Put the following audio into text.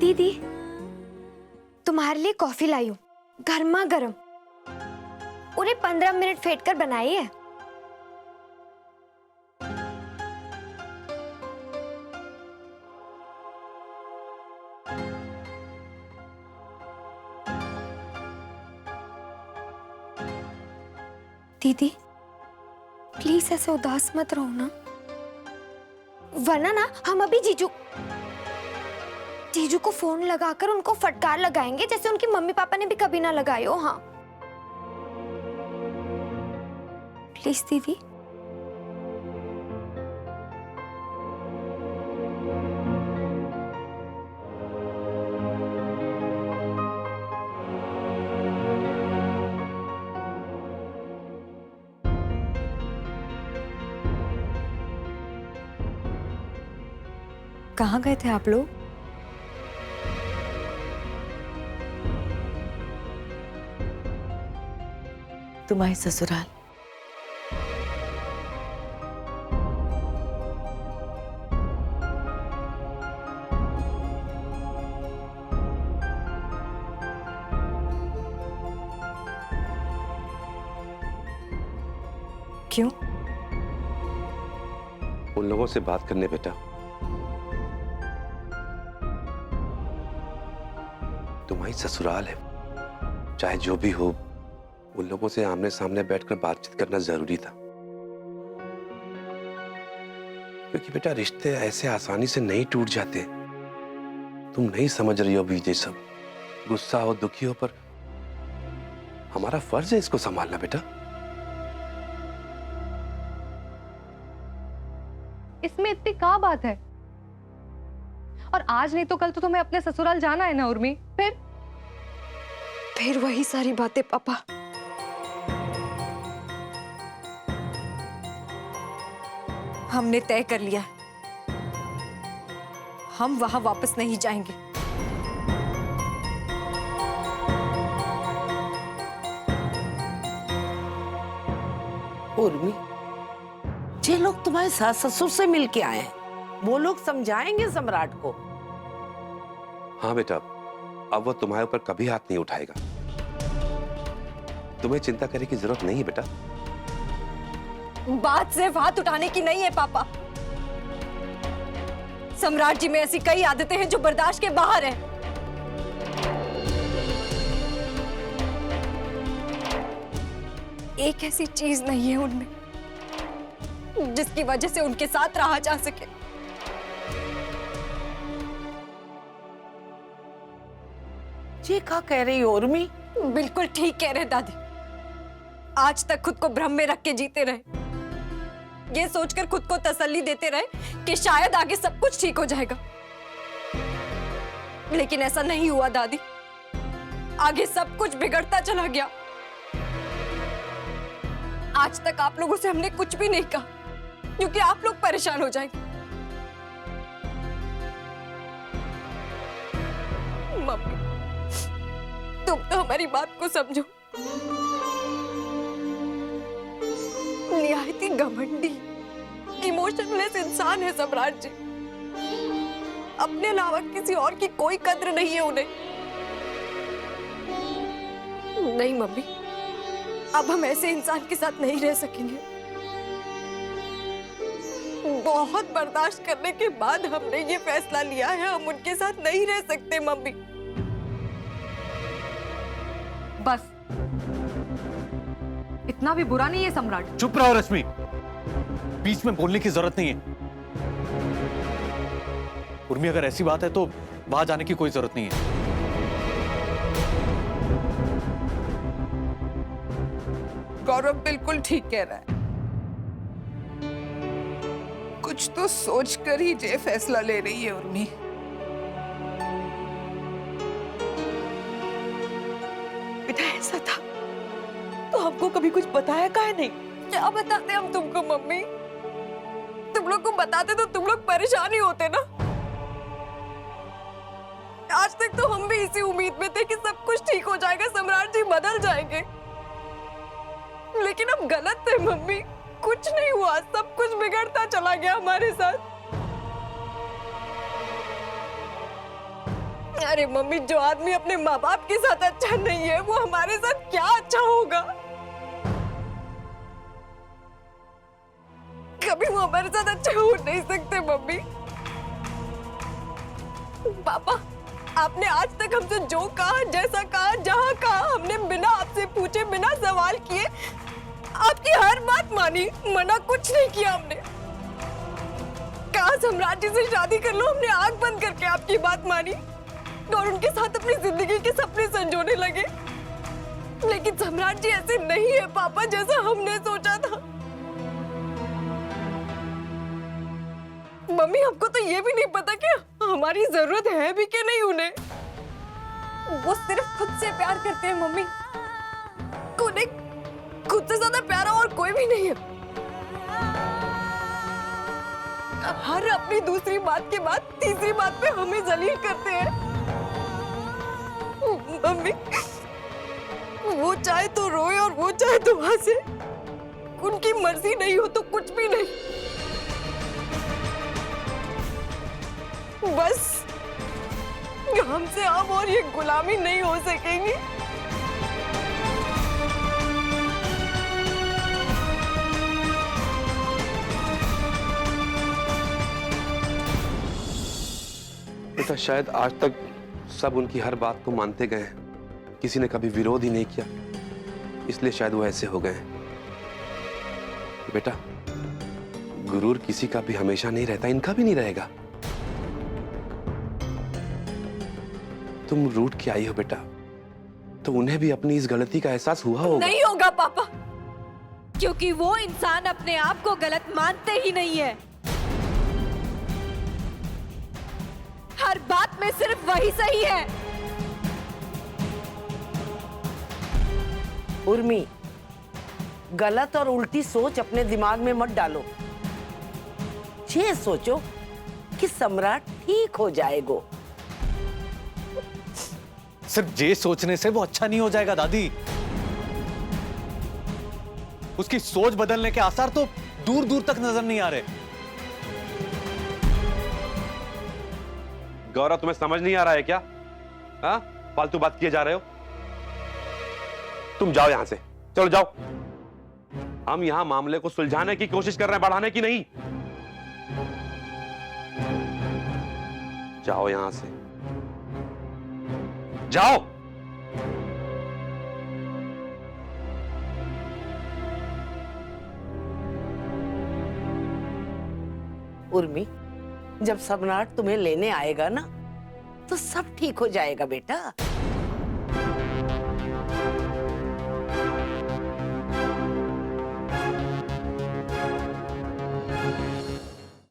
दीदी, तुम्हारे लिए कॉफी लाई हूँ, गर्मा गर्म। उन्हें 15 मिनट फेंट कर बनाई है। दीदी, प्लीज ऐसे उदास मत रहो ना, वरना ना हम अभी जीजू को फोन लगाकर उनको फटकार लगाएंगे, जैसे उनकी मम्मी पापा ने भी कभी ना लगाई हो। हाँ प्लीज दीदी। कहाँ गए थे आप लोग? तुम्हारे ससुराल। क्यों? उन लोगों से बात करने बेटा। तुम्हारी ससुराल है, चाहे जो भी हो, उन लोगों से आमने सामने बैठकर बातचीत करना जरूरी था। क्योंकि बेटा रिश्ते ऐसे आसानी से नहीं टूट जाते। तुम नहीं समझ रही हो अभी ये सब। गुस्सा हो, दुखी हो, पर हमारा फर्ज है इसको संभालना बेटा। इसमें इतनी क्या बात है? और आज नहीं तो कल तो तुम्हें अपने ससुराल जाना है ना उर्मी। फिर वही सारी बातें पापा। हमने तय कर लिया है, हम वहां वापस नहीं जाएंगे। उर्मी, जे लोग तुम्हारे सास ससुर से मिलके आए हैं, वो लोग समझाएंगे सम्राट को। हाँ बेटा, अब वो तुम्हारे ऊपर कभी हाथ नहीं उठाएगा। तुम्हें चिंता करने की जरूरत नहीं है बेटा। बात सिर्फ हाथ उठाने की नहीं है पापा। सम्राट जी में ऐसी कई आदतें हैं जो बर्दाश्त के बाहर हैं। एक ऐसी चीज नहीं है उनमें जिसकी वजह से उनके साथ रहा जा सके। ये क्या कह रही हो उर्मी? बिल्कुल ठीक कह रहे दादी। आज तक खुद को भ्रम में रख के जीते रहे, ये सोचकर खुद को तसल्ली देते रहे कि शायद आगे सब कुछ ठीक हो जाएगा। लेकिन ऐसा नहीं हुआ दादी, आगे सब कुछ बिगड़ता चला गया। आज तक आप लोगों से हमने कुछ भी नहीं कहा क्योंकि आप लोग परेशान हो जाएंगे। मम्मी, तुम तो हमारी बात को समझो। निहायत ही घमंडी, इमोशनलेस इंसान है सम्राट जी। अपने अलावा किसी और की कोई कद्र नहीं है उन्हें। नहीं मम्मी, अब हम ऐसे इंसान के साथ नहीं रह सकेंगे। बहुत बर्दाश्त करने के बाद हमने ये फैसला लिया है, हम उनके साथ नहीं रह सकते मम्मी। बस, इतना भी बुरा नहीं है सम्राट। चुप रहो रश्मि, बीच में बोलने की जरूरत नहीं है। उर्मी, अगर ऐसी बात है तो वहां जाने की कोई जरूरत नहीं है। गौरव बिल्कुल ठीक कह रहा है। कुछ तो सोचकर ही ये फैसला ले रही है उर्मी। बेटा ऐसा था तो हमको कभी कुछ बताया काहे नहीं? क्या बताते हम तुमको मम्मी? तुम लोग को बताते तो तुम लोग परेशान ही होते ना। आज तक तो हम भी इसी उम्मीद में थे कि सब कुछ ठीक हो जाएगा, सम्राट जी बदल जाएंगे। लेकिन अब गलत थे मम्मी, कुछ नहीं हुआ, सब कुछ बिगड़ता चला गया हमारे साथ। अरे मम्मी, जो आदमी अपने माँ बाप के साथ अच्छा नहीं है वो हमारे साथ क्या अच्छा होगा? कभी वो हमारे साथ अच्छा हो नहीं सकते मम्मी। पापा, आपने आज तक हमसे जो कहा, जैसा कहा, जहाँ कहा, हमने बिना आपसे पूछे, बिना सवाल किए आपकी हर बात मानी, मना कुछ नहीं किया हमने। कहा सम्राट जी से शादी कर लो, हमने आंख बंद करके आपकी बात मानी और उनके साथ अपनी जिंदगी के सपने संजोने लगे। लेकिन सम्राट जी ऐसे नहीं है पापा जैसा हमने सोचा था। मम्मी, हमको तो ये भी नहीं पता कि हमारी जरूरत है भी कि नहीं उन्हें। वो सिर्फ खुद से प्यार करते हैं मम्मी, उन्हें खुद से ज्यादा प्यारा और कोई भी नहीं है। हर अपनी दूसरी बात के बाद तीसरी बात पे हमें जलील करते हैं। मम्मी, वो चाहे तो रोए और वो चाहे तो हंसे, उनकी मर्जी नहीं हो तो कुछ भी नहीं। बस हमसे अब और ये गुलामी नहीं हो सकेगी। बेटा, शायद आज तक सब उनकी हर बात को मानते गए हैं, किसी ने कभी विरोध ही नहीं किया, इसलिए शायद वो ऐसे हो गए हैं। बेटा, गुरूर किसी का भी हमेशा नहीं रहता, इनका भी नहीं रहेगा। तुम रूठ के आई हो बेटा, तो उन्हें भी अपनी इस गलती का एहसास हुआ होगा। नहीं होगा पापा, क्योंकि वो इंसान अपने आप को गलत मानते ही नहीं है। हर बात में सिर्फ वही सही है। उर्मी, गलत और उल्टी सोच अपने दिमाग में मत डालो। ये सोचो कि सम्राट ठीक हो जाएगा। सिर्फ ये सोचने से वो अच्छा नहीं हो जाएगा दादी। उसकी सोच बदलने के आसार तो दूर दूर तक नजर नहीं आ रहे। गौरव, तुम्हें समझ नहीं आ रहा है क्या? हाँ, फालतू बात किए जा रहे हो। तुम जाओ यहां से, चलो जाओ। हम यहां मामले को सुलझाने की कोशिश कर रहे हैं, बढ़ाने की नहीं। जाओ यहां से, जाओ। उर्मी, जब सम्राट तुम्हें लेने आएगा ना, तो सब ठीक हो जाएगा बेटा।